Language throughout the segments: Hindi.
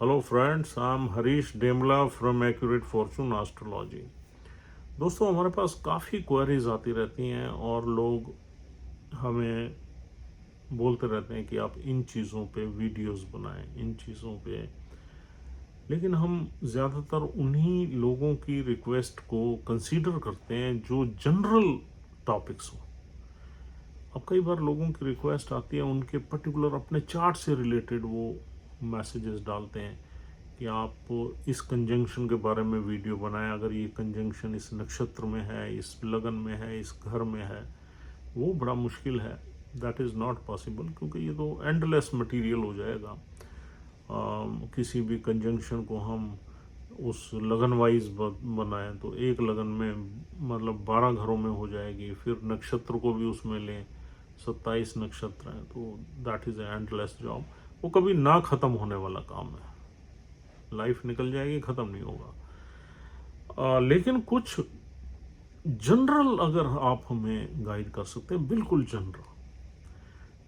Hello friends, I am Harish Demla from accurate fortune astrology. दोस्तों, हमारे पास काफ़ी क्वेरीज आती रहती हैं और लोग हमें बोलते रहते हैं कि आप इन चीज़ों पे वीडियोस बनाएं, इन चीज़ों पे। लेकिन हम ज़्यादातर उन्हीं लोगों की रिक्वेस्ट को कंसीडर करते हैं जो जनरल टॉपिक्स हों। अब कई बार लोगों की रिक्वेस्ट आती है, उनके पर्टिकुलर अपने चार्ट से रिलेटेड वो मैसेजेस डालते हैं कि आप इस कंजंक्शन के बारे में वीडियो बनाएं, अगर ये कंजंक्शन इस नक्षत्र में है, इस लगन में है, इस घर में है। वो बड़ा मुश्किल है, दैट इज़ नॉट पॉसिबल, क्योंकि ये तो एंडलेस मटेरियल हो जाएगा। किसी भी कंजंक्शन को हम उस लगन वाइज बनाएं तो एक लगन में मतलब 12 घरों में हो जाएगी, फिर नक्षत्र को भी उसमें लें, 27 नक्षत्र हैं, तो दैट इज़ एंडलेस जॉब। वो कभी ना ख़त्म होने वाला काम है, लाइफ निकल जाएगी, ख़त्म नहीं होगा। लेकिन कुछ जनरल अगर आप हमें गाइड कर सकते हैं, बिल्कुल जनरल,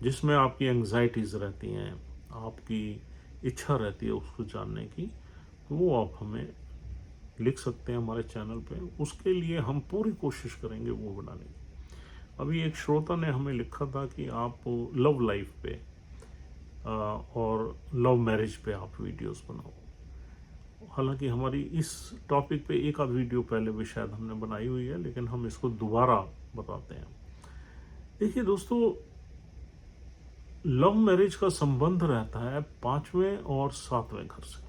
जिसमें आपकी एंग्जाइटीज़ रहती हैं, आपकी इच्छा रहती है उसको जानने की, तो वो आप हमें लिख सकते हैं हमारे चैनल पे। उसके लिए हम पूरी कोशिश करेंगे वो बनाने की। अभी एक श्रोता ने हमें लिखा था कि आप लव लाइफ पे और लव मैरिज पे आप वीडियोस बनाओ। हालांकि हमारी इस टॉपिक पे एक आध वीडियो पहले भी शायद हमने बनाई हुई है, लेकिन हम इसको दोबारा बताते हैं। देखिए दोस्तों, लव मैरिज का संबंध रहता है 5वें और 7वें घर से।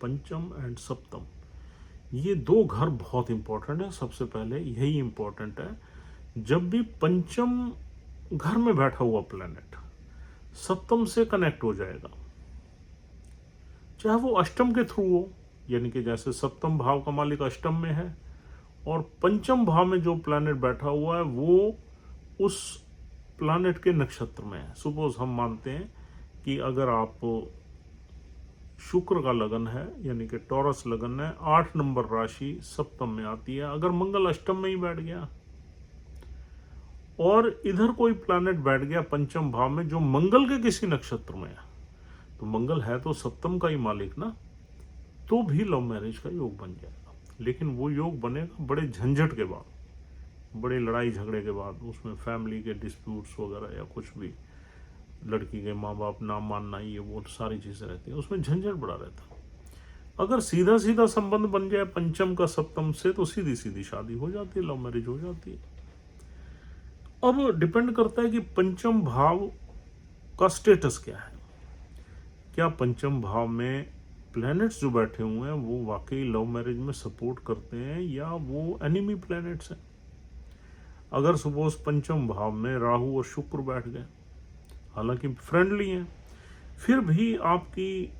पंचम एंड सप्तम, ये दो घर बहुत इंपॉर्टेंट है। सबसे पहले यही इंपॉर्टेंट है, जब भी पंचम घर में बैठा हुआ प्लेनेट सप्तम से कनेक्ट हो जाएगा, चाहे वो अष्टम के थ्रू हो, यानी कि जैसे सप्तम भाव का मालिक अष्टम में है और पंचम भाव में जो प्लैनेट बैठा हुआ है वो उस प्लैनेट के नक्षत्र में है। सपोज हम मानते हैं कि अगर आप शुक्र का लगन है, यानी कि टॉरस लगन है, 8 नंबर राशि सप्तम में आती है। अगर मंगल अष्टम में ही बैठ गया और इधर कोई प्लैनेट बैठ गया पंचम भाव में जो मंगल के किसी नक्षत्र में है, तो मंगल है तो सप्तम का ही मालिक ना, तो भी लव मैरिज का योग बन जाएगा। लेकिन वो योग बनेगा बड़े झंझट के बाद, बड़े लड़ाई झगड़े के बाद। उसमें फैमिली के डिस्प्यूट्स वगैरह या कुछ भी, लड़की के माँ बाप ना मानना, ये वो सारी चीज़ें रहती हैं, उसमें झंझट बड़ा रहता है। अगर सीधा सीधा संबंध बन जाए पंचम का सप्तम से, तो सीधी सीधी शादी हो जाती है, लव मैरिज हो जाती है। अब डिपेंड करता है कि पंचम भाव का स्टेटस क्या है। क्या पंचम भाव में प्लैनेट्स जो बैठे हुए हैं वो वाकई लव मैरिज में सपोर्ट करते हैं या वो एनिमी प्लैनेट्स हैं। अगर सपोज पंचम भाव में राहु और शुक्र बैठ गए, हालांकि फ्रेंडली हैं, फिर भी आपकी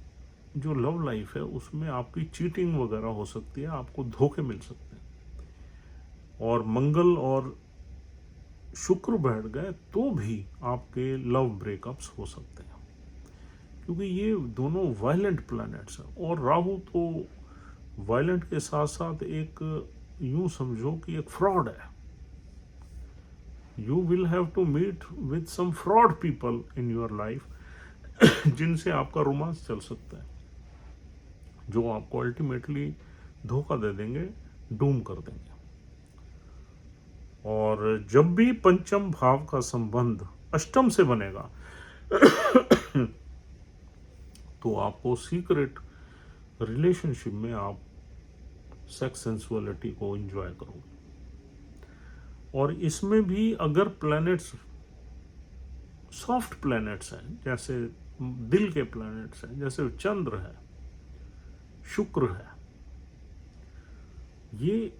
जो लव लाइफ है उसमें आपकी चीटिंग वगैरह हो सकती है, आपको धोखे मिल सकते हैं। और मंगल और शुक्र बैठ गए तो भी आपके लव ब्रेकअप्स हो सकते हैं, क्योंकि ये दोनों वायलेंट प्लैनेट्स हैं। और राहु तो वायलेंट के साथ साथ एक, यूं समझो कि एक फ्रॉड है। You will have to meet with some fraud people in your life जिनसे आपका रोमांस चल सकता है, जो आपको अल्टीमेटली धोखा दे देंगे, डूम कर देंगे। और जब भी पंचम भाव का संबंध अष्टम से बनेगा तो आपको सीक्रेट रिलेशनशिप में आप सेक्स सेंसुअलिटी को एंजॉय करोगे। और इसमें भी अगर प्लैनेट्स सॉफ्ट प्लैनेट्स हैं, जैसे दिल के प्लैनेट्स हैं, जैसे चंद्र है, शुक्र है, ये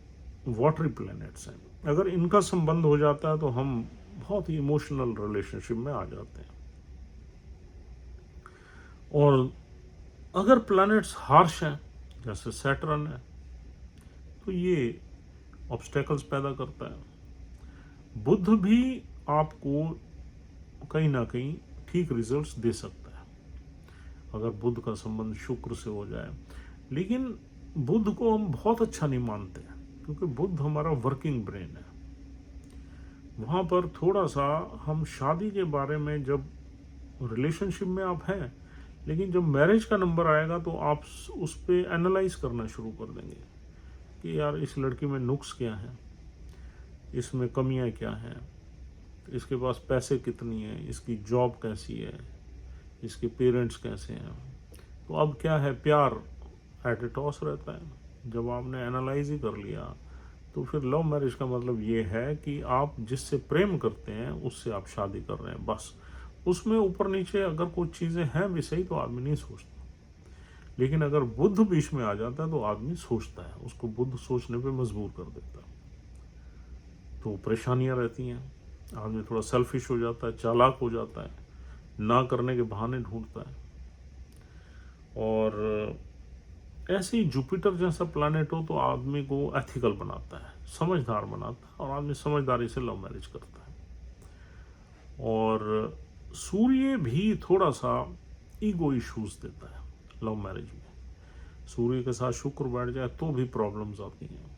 वाटरी प्लैनेट्स हैं, अगर इनका संबंध हो जाता है तो हम बहुत ही इमोशनल रिलेशनशिप में आ जाते हैं। और अगर प्लैनेट्स हार्श हैं, जैसे सैटर्न है, तो ये ऑब्स्टेकल्स पैदा करता है। बुध भी आपको कहीं ना कहीं ठीक रिजल्ट्स दे सकता है अगर बुध का संबंध शुक्र से हो जाए। लेकिन बुध को हम बहुत अच्छा नहीं मानते हैं, क्योंकि बुध हमारा वर्किंग ब्रेन है। वहाँ पर थोड़ा सा हम शादी के बारे में, जब रिलेशनशिप में आप हैं लेकिन जब मैरिज का नंबर आएगा तो आप उस पर एनालाइज करना शुरू कर देंगे कि यार इस लड़की में नुक्स क्या है, इसमें कमियां क्या हैं, इसके पास पैसे कितनी हैं, इसकी जॉब कैसी है, इसके पेरेंट्स कैसे हैं। तो अब क्या है, प्यार एट ए टॉस रहता है। जब आपने एनालाइज ही कर लिया तो फिर लव मैरिज का मतलब ये है कि आप जिससे प्रेम करते हैं उससे आप शादी कर रहे हैं, बस। उसमें ऊपर नीचे अगर कुछ चीज़ें हैं भी सही तो आदमी नहीं सोचता, लेकिन अगर बुद्ध बीच में आ जाता है तो आदमी सोचता है, उसको बुद्ध सोचने पे मजबूर कर देता है। तो परेशानियां रहती हैं, आदमी थोड़ा सेल्फिश हो जाता है, चालाक हो जाता है, ना करने के बहाने ढूंढता है। और ऐसे ही जुपिटर जैसा प्लैनेट हो तो आदमी को एथिकल बनाता है, समझदार बनाता है, और आदमी समझदारी से लव मैरिज करता है। और सूर्य भी थोड़ा सा ईगो इश्यूज देता है लव मैरिज में। सूर्य के साथ शुक्र बैठ जाए तो भी प्रॉब्लम्स आती हैं,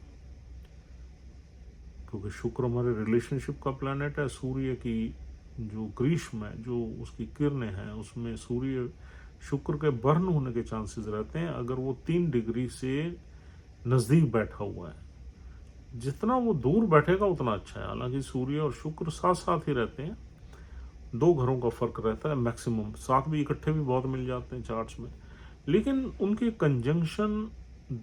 क्योंकि शुक्र हमारे रिलेशनशिप का प्लैनेट है। सूर्य की जो ग्रीष्म है, जो उसकी किरणें हैं, उसमें सूर्य शुक्र के बर्न होने के चांसेस रहते हैं अगर वो 3 डिग्री से नज़दीक बैठा हुआ है। जितना वो दूर बैठेगा उतना अच्छा है। हालांकि सूर्य और शुक्र साथ साथ ही रहते हैं, 2 घरों का फर्क रहता है मैक्सिमम, साथ भी इकट्ठे भी बहुत मिल जाते हैं चार्ट्स में, लेकिन उनके कंजंक्शन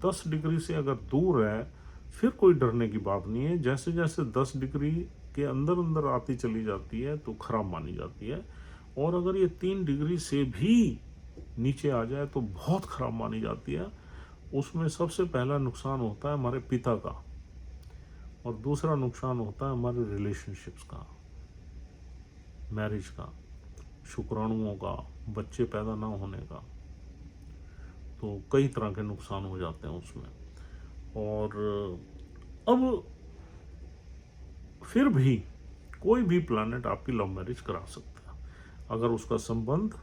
10 डिग्री से अगर दूर है फिर कोई डरने की बात नहीं है। जैसे जैसे 10 डिग्री के अंदर अंदर आती चली जाती है तो खराब मानी जाती है, और अगर ये 3 डिग्री से भी नीचे आ जाए तो बहुत खराब मानी जाती है। उसमें सबसे पहला नुकसान होता है हमारे पिता का, और दूसरा नुकसान होता है हमारे रिलेशनशिप्स का, मैरिज का, शुक्राणुओं का, बच्चे पैदा ना होने का। तो कई तरह के नुकसान हो जाते हैं उसमें। और अब फिर भी कोई भी प्लैनेट आपकी लव मैरिज करा सकता है अगर उसका संबंध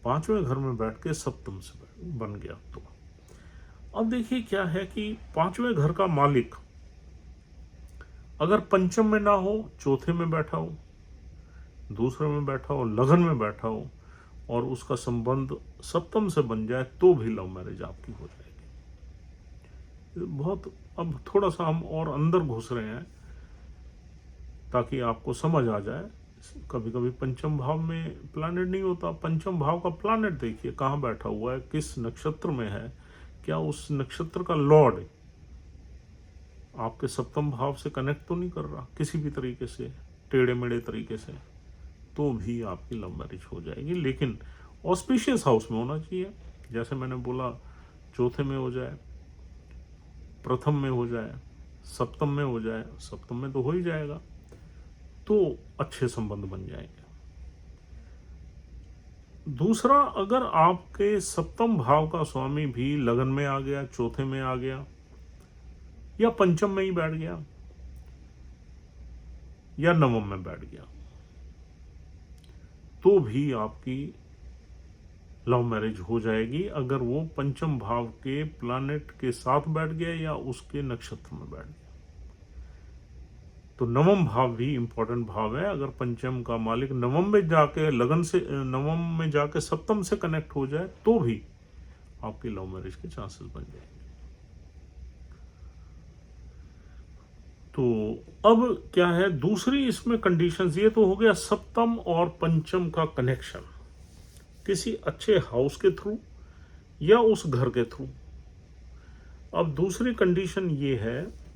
5वें घर में बैठ के सप्तम से बन गया तो। अब देखिए क्या है कि 5वें घर का मालिक अगर पंचम में ना हो, चौथे में बैठा हो, दूसरे में बैठा हो, लगन में बैठा हो, और उसका संबंध सप्तम से बन जाए तो भी लव मैरिज आपकी हो जाएगी। बहुत अब थोड़ा सा हम और अंदर घुस रहे हैं ताकि आपको समझ आ जाए। कभी कभी पंचम भाव में प्लैनेट नहीं होता। पंचम भाव का प्लैनेट देखिए कहाँ बैठा हुआ है, किस नक्षत्र में है, क्या उस नक्षत्र का लॉर्ड आपके सप्तम भाव से कनेक्ट तो नहीं कर रहा किसी भी तरीके से, टेढ़े मेढ़े तरीके से, तो भी आपकी लव मैरिज हो जाएगी। लेकिन ऑस्पिशियस हाउस में होना चाहिए। जैसे मैंने बोला, चौथे में हो जाए, प्रथम में हो जाए, सप्तम में हो जाए, सप्तम में तो हो ही जाएगा, तो अच्छे संबंध बन जाएंगे। दूसरा, अगर आपके सप्तम भाव का स्वामी भी लगन में आ गया, चौथे में आ गया, या पंचम में ही बैठ गया, या नवम में बैठ गया, तो भी आपकी लव मैरिज हो जाएगी अगर वो पंचम भाव के प्लैनेट के साथ बैठ गया या उसके नक्षत्र में बैठ गया। तो नवम भाव भी इंपॉर्टेंट भाव है। अगर पंचम का मालिक नवम में जाके लगन से, नवम में जाके सप्तम से कनेक्ट हो जाए तो भी आपकी लव मैरिज के चांसेस बन जाएंगे। तो अब क्या है, दूसरी इसमें कंडीशंस, ये तो हो गया सप्तम और पंचम का कनेक्शन किसी अच्छे हाउस के थ्रू या उस घर के थ्रू। अब दूसरी कंडीशन ये है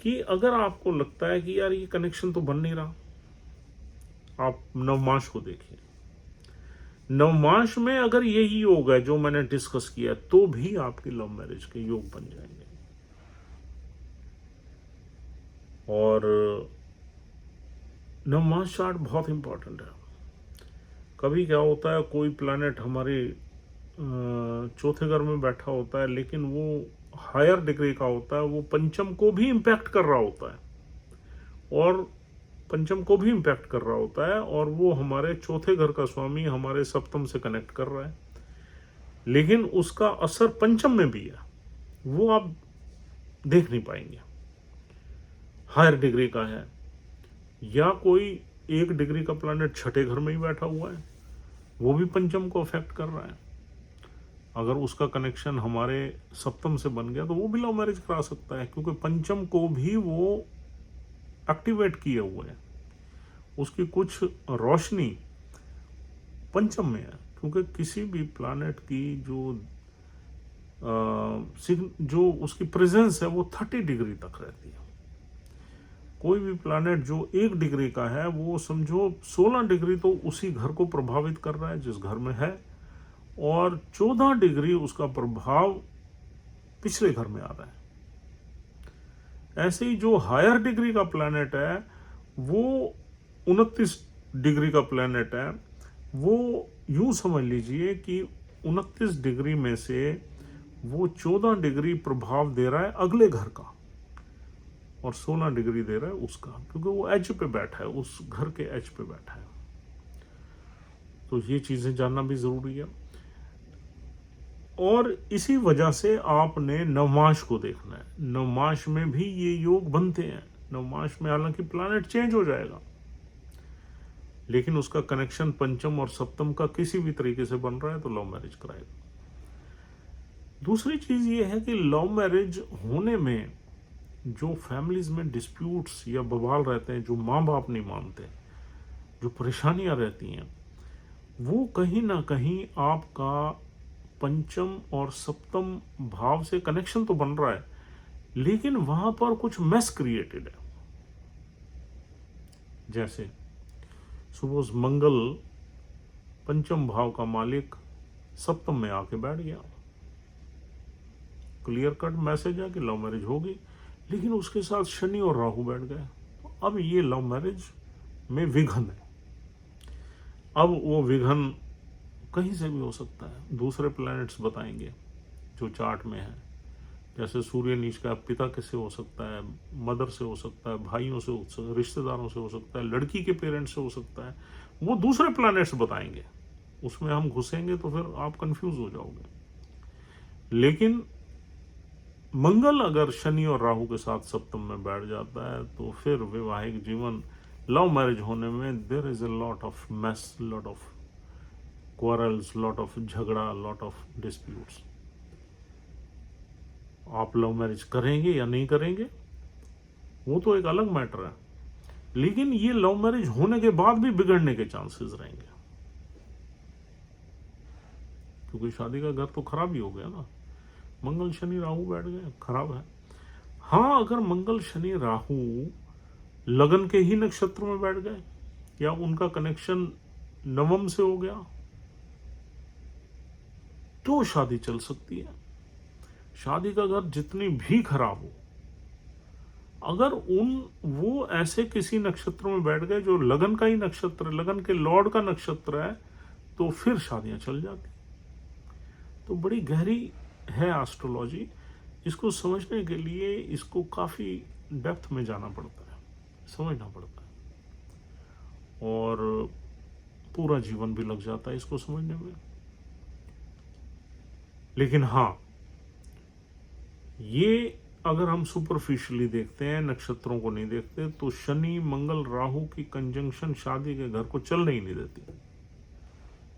कि अगर आपको लगता है कि यार ये कनेक्शन तो बन नहीं रहा, आप नवमांश को देखिए। नवमांश में अगर यही योग है जो मैंने डिस्कस किया तो भी आपकी लव मैरिज के योग बन जाएंगे। और नवमांश चार्ट बहुत इंपॉर्टेंट है। कभी क्या होता है, कोई प्लैनेट हमारे चौथे घर में बैठा होता है लेकिन वो हायर डिग्री का होता है, वो पंचम को भी इम्पैक्ट कर रहा होता है, और पंचम को भी इम्पैक्ट कर रहा होता है, और वो हमारे चौथे घर का स्वामी हमारे सप्तम से कनेक्ट कर रहा है, लेकिन उसका असर पंचम में भी है, वो आप देख नहीं पाएंगे। हायर डिग्री का है, या कोई 1 डिग्री का प्लैनेट छठे घर में ही बैठा हुआ है, वो भी पंचम को अफेक्ट कर रहा है। अगर उसका कनेक्शन हमारे सप्तम से बन गया तो वो भी लव मैरिज करा सकता है, क्योंकि पंचम को भी वो एक्टिवेट किए हुए है, उसकी कुछ रोशनी पंचम में है। क्योंकि किसी भी प्लैनेट की जो उसकी प्रेजेंस है वो 30 डिग्री तक रहती है। कोई भी प्लैनेट जो 1 डिग्री का है वो समझो 16 डिग्री तो उसी घर को प्रभावित कर रहा है जिस घर में है, और 14 डिग्री उसका प्रभाव पिछले घर में आ रहा है। ऐसे ही जो हायर डिग्री का प्लैनेट है वो 29 डिग्री का प्लैनेट है, वो यूं समझ लीजिए कि 29 डिग्री में से वो 14 डिग्री प्रभाव दे रहा है अगले घर का और 16 डिग्री दे रहा है उसका, क्योंकि वो एज पे बैठा है, उस घर के एज पे बैठा है। तो ये चीजें जानना भी जरूरी है। और इसी वजह से आपने नवमाश को देखना है। नवमाश में भी ये योग बनते हैं। नवमाश में हालांकि प्लैनेट चेंज हो जाएगा, लेकिन उसका कनेक्शन पंचम और सप्तम का किसी भी तरीके से बन रहा है तो लव मैरिज कराएगा। दूसरी चीज ये है कि लव मैरिज होने में जो फैमिलीज में डिस्प्यूट्स या बवाल रहते हैं, जो माँ बाप नहीं मानते, जो परेशानियां रहती हैं, वो कहीं ना कहीं आपका पंचम और सप्तम भाव से कनेक्शन तो बन रहा है, लेकिन वहां पर कुछ मेस क्रिएटेड है। जैसे सपोज मंगल पंचम भाव का मालिक सप्तम में आके बैठ गया, क्लियर कट मैसेज है कि लव मैरिज होगी, लेकिन उसके साथ शनि और राहु बैठ गए, तो अब ये लव मैरिज में विघन है। अब वो विघन कहीं से भी हो सकता है, दूसरे प्लैनेट्स बताएंगे जो चार्ट में है। जैसे सूर्य नीच का पिता किससे हो सकता है, मदर से हो सकता है, भाइयों से हो सकता है, रिश्तेदारों से हो सकता है, लड़की के पेरेंट्स से हो सकता है, वो दूसरे प्लैनेट्स बताएंगे। उसमें हम घुसेंगे तो फिर आप कंफ्यूज हो जाओगे। लेकिन मंगल अगर शनि और राहु के साथ सप्तम में बैठ जाता है तो फिर वैवाहिक जीवन, लव मैरिज होने में there is a lot of mess, lot of quarrels, lot of झगड़ा, लॉट ऑफ डिस्प्यूट्स। आप लव मैरिज करेंगे या नहीं करेंगे वो तो एक अलग मैटर है, लेकिन ये लव मैरिज होने के बाद भी बिगड़ने के चांसेस रहेंगे, क्योंकि शादी का घर तो खराब ही हो गया ना। मंगल शनि राहु बैठ गए, खराब है। हाँ, अगर मंगल शनि राहु लगन के ही नक्षत्र में बैठ गए या उनका कनेक्शन नवम से हो गया तो शादी चल सकती है। शादी का घर जितनी भी खराब हो, अगर वो ऐसे किसी नक्षत्र में बैठ गए जो लगन का ही नक्षत्र, लगन के लॉर्ड का नक्षत्र है, तो फिर शादियां चल जाती। तो बड़ी गहरी है एस्ट्रोलॉजी। इसको समझने के लिए इसको काफी डेप्थ में जाना पड़ता है, समझना पड़ता है, और पूरा जीवन भी लग जाता है इसको समझने में। लेकिन हाँ, ये अगर हम सुपरफिशियली देखते हैं, नक्षत्रों को नहीं देखते, तो शनि मंगल राहु की कंजंक्शन शादी के घर को चलने ही नहीं देती,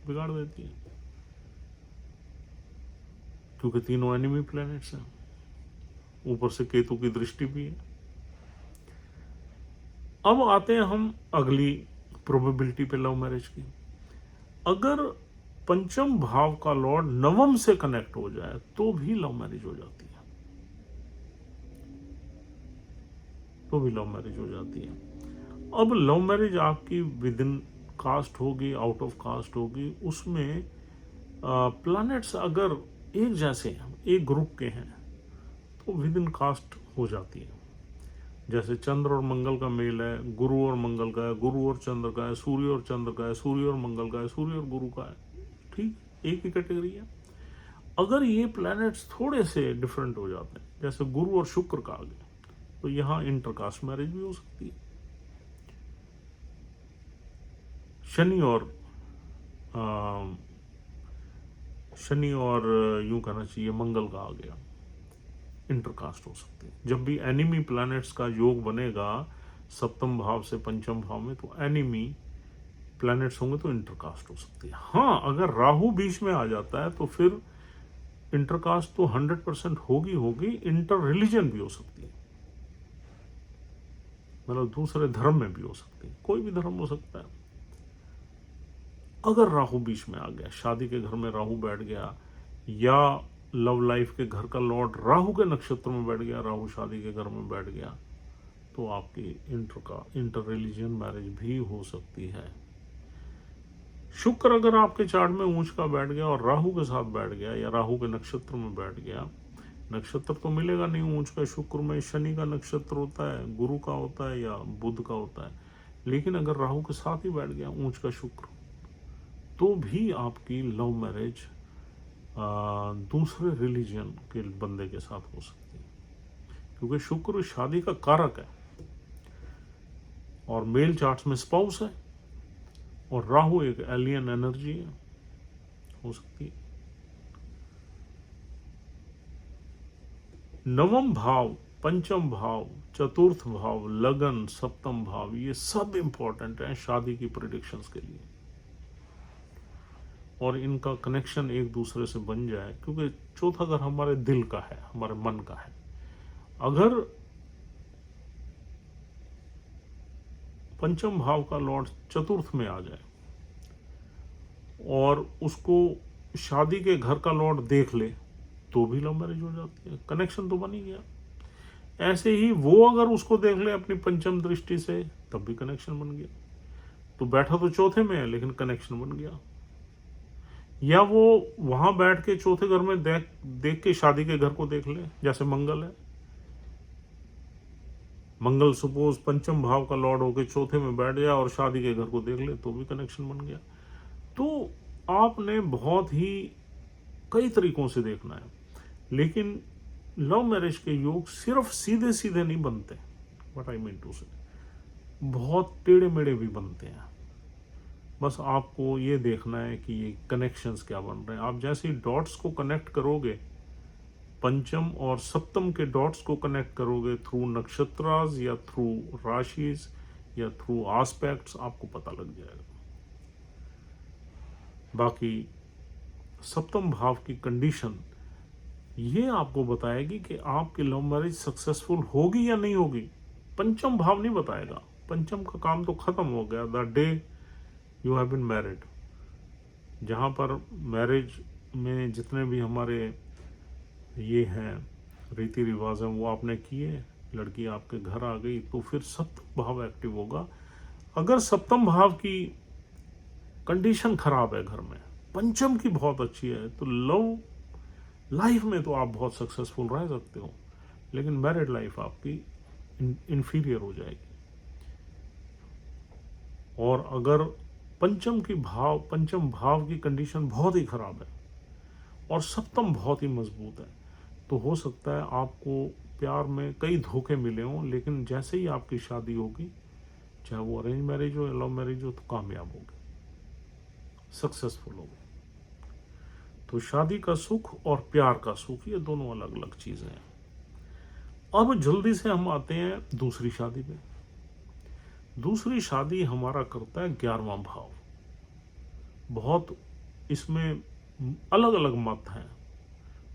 बिगाड़ देती है, क्योंकि तीनों एनिमी प्लैनेट्स हैं, ऊपर से केतु की दृष्टि भी है। अब आते हैं हम अगली प्रोबेबिलिटी पे लव मैरिज की। अगर पंचम भाव का लॉर्ड नवम से कनेक्ट हो जाए तो भी लव मैरिज हो जाती है, तो भी लव मैरिज हो जाती है। अब लव मैरिज आपकी विद इन कास्ट होगी, आउट ऑफ कास्ट होगी, उसमें प्लैनेट्स अगर एक जैसे हैं, एक ग्रुप के हैं, तो विद इन कास्ट हो जाती है। जैसे चंद्र और मंगल का मेल है, गुरु और मंगल का है, गुरु और चंद्र का है, सूर्य और चंद्र का है, सूर्य और मंगल का है, सूर्य और गुरु का है, ठीक, एक ही कैटेगरी है। अगर ये प्लैनेट्स थोड़े से डिफरेंट हो जाते हैं, जैसे गुरु और शुक्र का आ गया, तो यहाँ इंटरकास्ट मैरिज भी हो सकती है। शनि और यूं कहना चाहिए मंगल का आ गया, इंटरकास्ट हो सकते हैं। जब भी एनिमी प्लैनेट्स का योग बनेगा सप्तम भाव से पंचम भाव में, तो एनिमी प्लैनेट्स होंगे तो इंटरकास्ट हो सकती है। हाँ, अगर राहु बीच में आ जाता है तो फिर इंटरकास्ट तो 100% होगी, इंटर रिलीजन भी हो सकती है, मतलब दूसरे धर्म में भी हो सकती है, कोई भी धर्म हो सकता है। अगर राहु बीच में आ गया, शादी के घर में राहु बैठ गया, या लव लाइफ के घर का लॉर्ड राहु के नक्षत्र में बैठ गया, राहु शादी के घर में बैठ गया, तो आपकी इंटर रिलीजन मैरिज भी हो सकती है। शुक्र अगर आपके चार्ट में ऊंच का बैठ गया और राहु के साथ बैठ गया, या राहु के नक्षत्र में बैठ गया, नक्षत्र तो मिलेगा नहीं ऊंच का, शुक्र में शनि का नक्षत्र होता है, गुरु का होता है या बुध का होता है, लेकिन अगर राहु के साथ ही बैठ गया ऊंच का शुक्र, तो भी आपकी लव मैरिज दूसरे रिलीजन के बंदे के साथ हो सकती है, क्योंकि शुक्र शादी का कारक है और मेल चार्ट्स में स्पाउस है, और राहु एक एलियन एनर्जी है, हो सकती है। नवम भाव, पंचम भाव, चतुर्थ भाव, लगन, सप्तम भाव, ये सब इंपॉर्टेंट है शादी की प्रेडिक्शंस के लिए, और इनका कनेक्शन एक दूसरे से बन जाए, क्योंकि चौथा घर हमारे दिल का है, हमारे मन का है। अगर पंचम भाव का लॉर्ड चतुर्थ में आ जाए और उसको शादी के घर का लॉर्ड देख ले, तो भी लव मैरिज हो जाती है, कनेक्शन तो बन ही गया। ऐसे ही वो अगर उसको देख ले अपनी पंचम दृष्टि से, तब भी कनेक्शन बन गया। तो बैठा तो चौथे में है लेकिन कनेक्शन बन गया। या वो वहां बैठ के चौथे घर में देख के शादी के घर को देख ले, जैसे मंगल है, मंगल सपोज पंचम भाव का लॉर्ड होके चौथे में बैठ जाए और शादी के घर को देख ले, तो भी कनेक्शन बन गया। तो आपने बहुत ही कई तरीकों से देखना है, लेकिन लव मैरिज के योग सिर्फ सीधे सीधे नहीं बनते, व्हाट आई मीन टू से, बहुत टेढ़े मेढ़े भी बनते हैं। बस आपको ये देखना है कि ये कनेक्शंस क्या बन रहे हैं। आप जैसे ही डॉट्स को कनेक्ट करोगे, पंचम और सप्तम के डॉट्स को कनेक्ट करोगे थ्रू नक्षत्रास या थ्रू राशिज या थ्रू आस्पेक्ट्स, आपको पता लग जाएगा। बाकी सप्तम भाव की कंडीशन ये आपको बताएगी कि आपकी लव मैरिज सक्सेसफुल होगी या नहीं होगी। पंचम भाव नहीं बताएगा, पंचम का काम तो खत्म हो गया the day you have been married. जहाँ पर मैरिज में जितने भी हमारे ये हैं रीति रिवाज हैं वो आपने किए, लड़की आपके घर आ गई, तो फिर सप्तम भाव एक्टिव होगा। अगर सप्तम भाव की कंडीशन खराब है घर में, पंचम की बहुत अच्छी है, तो लव लाइफ में तो आप बहुत सक्सेसफुल रह सकते हो, लेकिन मैरिड लाइफ आपकी इंफीरियर हो जाएगी। और अगर पंचम भाव की कंडीशन बहुत ही खराब है और सप्तम बहुत ही मजबूत है, तो हो सकता है आपको प्यार में कई धोखे मिले हों, लेकिन जैसे ही आपकी शादी होगी, चाहे वो अरेंज मैरिज हो या लव मैरिज हो, तो कामयाब होगी, सक्सेसफुल होगी। तो शादी का सुख और प्यार का सुख, ये दोनों अलग अलग चीजें हैं। अब जल्दी से हम आते हैं दूसरी शादी पे। दूसरी शादी हमारा करता है 11वां भाव। बहुत इसमें अलग अलग मत हैं।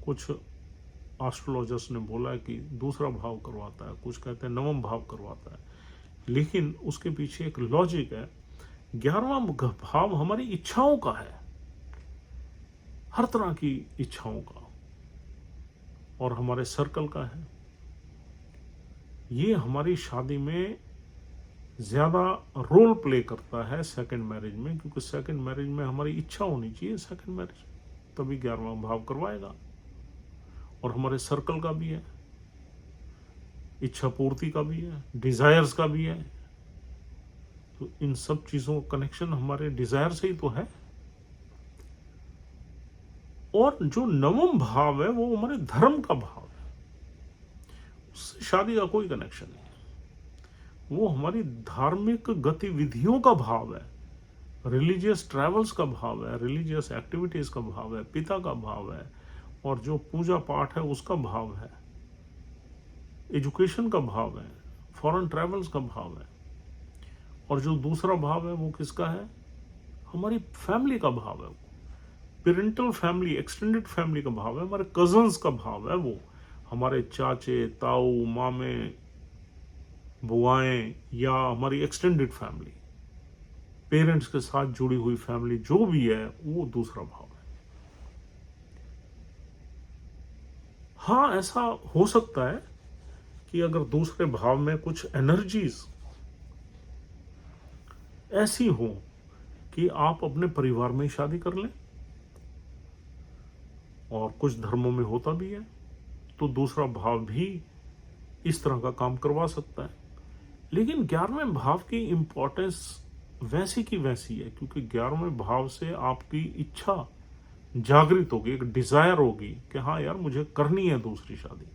कुछ एस्ट्रोलॉजर्स ने बोला है कि दूसरा भाव करवाता है, कुछ कहते हैं 9वां भाव करवाता है, लेकिन उसके पीछे एक लॉजिक है। 11वां भाव हमारी इच्छाओं का है, हर तरह की इच्छाओं का, और हमारे सर्कल का है। ये हमारी शादी में ज्यादा रोल प्ले करता है सेकंड मैरिज में, क्योंकि सेकंड मैरिज में हमारी इच्छा होनी चाहिए सेकंड मैरिज, तभी 11वां भाव करवाएगा। और हमारे सर्कल का भी है, इच्छा पूर्ति का भी है, डिजायर्स का भी है। तो इन सब चीजों का कनेक्शन हमारे डिजायर से ही तो है। और जो 9वां भाव है वो हमारे धर्म का भाव है, उससे शादी का कोई कनेक्शन नहीं है। वो हमारी धार्मिक गतिविधियों का भाव है, रिलीजियस ट्रैवल्स का भाव है, रिलीजियस एक्टिविटीज का भाव है, पिता का भाव है, और जो पूजा पाठ है उसका भाव है, एजुकेशन का भाव है, फॉरेन ट्रैवल्स का भाव है। और जो दूसरा भाव है वो किसका है? हमारी फैमिली का भाव है, पेरेंटल फैमिली, एक्सटेंडेड फैमिली का भाव है, हमारे कजन्स का भाव है, वो हमारे चाचे, ताऊ, मामे, बुआएं, या हमारी एक्सटेंडेड फैमिली, पेरेंट्स के साथ जुड़ी हुई फैमिली जो भी है, वो दूसरा भाव है। हाँ, ऐसा हो सकता है कि अगर दूसरे भाव में कुछ एनर्जीज ऐसी हो कि आप अपने परिवार में ही शादी कर लें, और कुछ धर्मों में होता भी है, तो दूसरा भाव भी इस तरह का काम करवा सकता है। लेकिन 11वें भाव की इंपॉर्टेंस वैसी की वैसी है, क्योंकि 11वें भाव से आपकी इच्छा जागृत होगी, एक डिजायर होगी कि हाँ यार मुझे करनी है दूसरी शादी,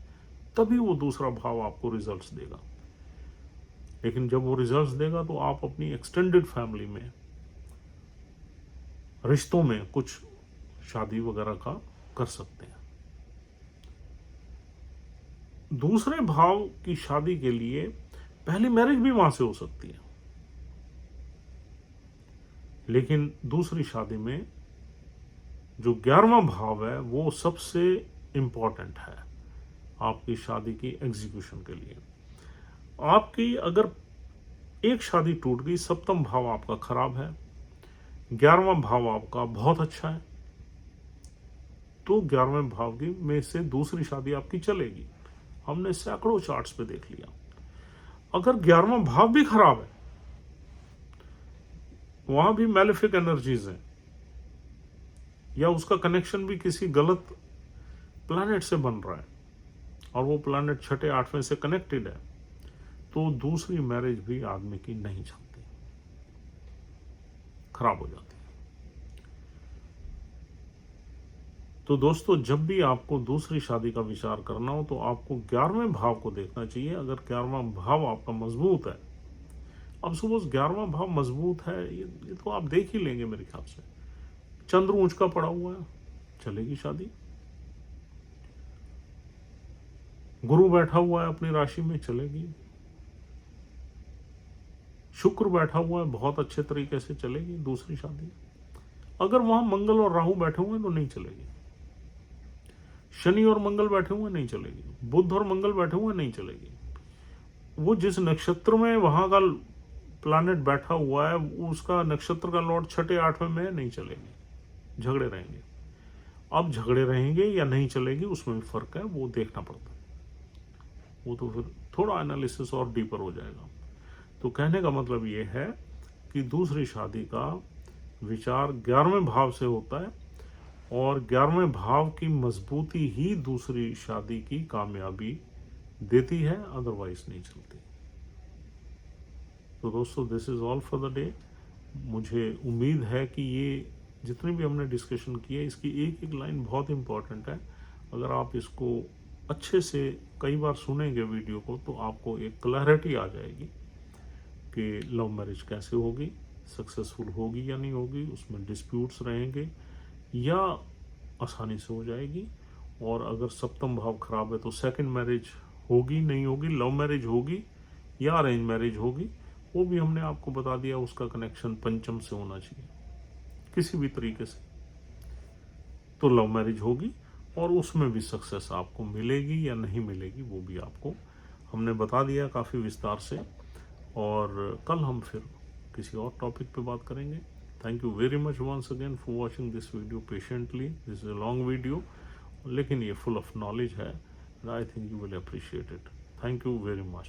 तभी वो दूसरा भाव आपको रिजल्ट्स देगा। लेकिन जब वो रिजल्ट्स देगा तो आप अपनी एक्सटेंडेड फैमिली में, रिश्तों में कुछ शादी वगैरह का कर सकते हैं। दूसरे भाव की शादी के लिए पहली मैरिज भी वहां से हो सकती है, लेकिन दूसरी शादी में जो 11वां भाव है वो सबसे इंपॉर्टेंट है आपकी शादी की एग्जीक्यूशन के लिए। आपकी अगर एक शादी टूट गई, सप्तम भाव आपका खराब है, 11वां भाव आपका बहुत अच्छा है, तो 11वें भाव की में से दूसरी शादी आपकी चलेगी। हमने सैकड़ों चार्ट्स पे देख लिया। अगर 11वां भाव भी खराब है, वहां भी मैलेफिक एनर्जीज हैं, या उसका कनेक्शन भी किसी गलत प्लैनेट से बन रहा है, और वो प्लैनेट 6, 8वें से कनेक्टेड है, तो दूसरी मैरिज भी आदमी की नहीं चलती, खराब हो जाती है। तो दोस्तों, जब भी आपको दूसरी शादी का विचार करना हो तो आपको 11वें भाव को देखना चाहिए। अगर 11वां भाव आपका मजबूत है, अब सपोज 11वां भाव मजबूत है, ये तो आप देख ही लेंगे मेरे ख्याल से। चंद्र ऊंच का पड़ा हुआ है, चलेगी शादी। गुरु बैठा हुआ है अपनी राशि में, चलेगी। शुक्र बैठा हुआ है, बहुत अच्छे तरीके से चलेगी दूसरी शादी। अगर वहां मंगल और राहु बैठे हुए हैं तो नहीं चलेगी। शनि और मंगल बैठे हुए नहीं चलेगी। बुध और मंगल बैठे हुए नहीं चलेगी। वो जिस नक्षत्र में वहां का प्लैनेट बैठा हुआ है, उसका नक्षत्र का लॉर्ड 6, 8वें में नहीं चलेगी, झगड़े रहेंगे। अब झगड़े रहेंगे या नहीं चलेगी, उसमें भी फर्क है, वो देखना पड़ता है। वो तो फिर थोड़ा एनालिसिस और डीपर हो जाएगा। तो कहने का मतलब ये है कि दूसरी शादी का विचार 11वें भाव से होता है, और 11वें भाव की मजबूती ही दूसरी शादी की कामयाबी देती है, अदरवाइज नहीं चलती। तो दोस्तों, this is all for the day. मुझे उम्मीद है कि ये जितनी भी हमने डिस्कशन की है, इसकी एक एक लाइन बहुत इंपॉर्टेंट है। अगर आप इसको अच्छे से कई बार सुनेंगे वीडियो को, तो आपको एक क्लैरिटी आ जाएगी कि लव मैरिज कैसे होगी, सक्सेसफुल होगी या नहीं होगी, उसमें डिस्प्यूट्स रहेंगे या आसानी से हो जाएगी। और अगर सप्तम भाव खराब है तो सेकंड मैरिज होगी नहीं होगी, लव मैरिज होगी या अरेंज मैरिज होगी, वो भी हमने आपको बता दिया। उसका कनेक्शन पंचम से होना चाहिए किसी भी तरीके से, तो लव मैरिज होगी, और उसमें भी सक्सेस आपको मिलेगी या नहीं मिलेगी, वो भी आपको हमने बता दिया काफ़ी विस्तार से। और कल हम फिर किसी और टॉपिक पे बात करेंगे। Thank you very much once again for watching this video patiently. This is a long video, लेकिन ये फुल ऑफ नॉलेज है, and I think you will appreciate it. Thank you very much.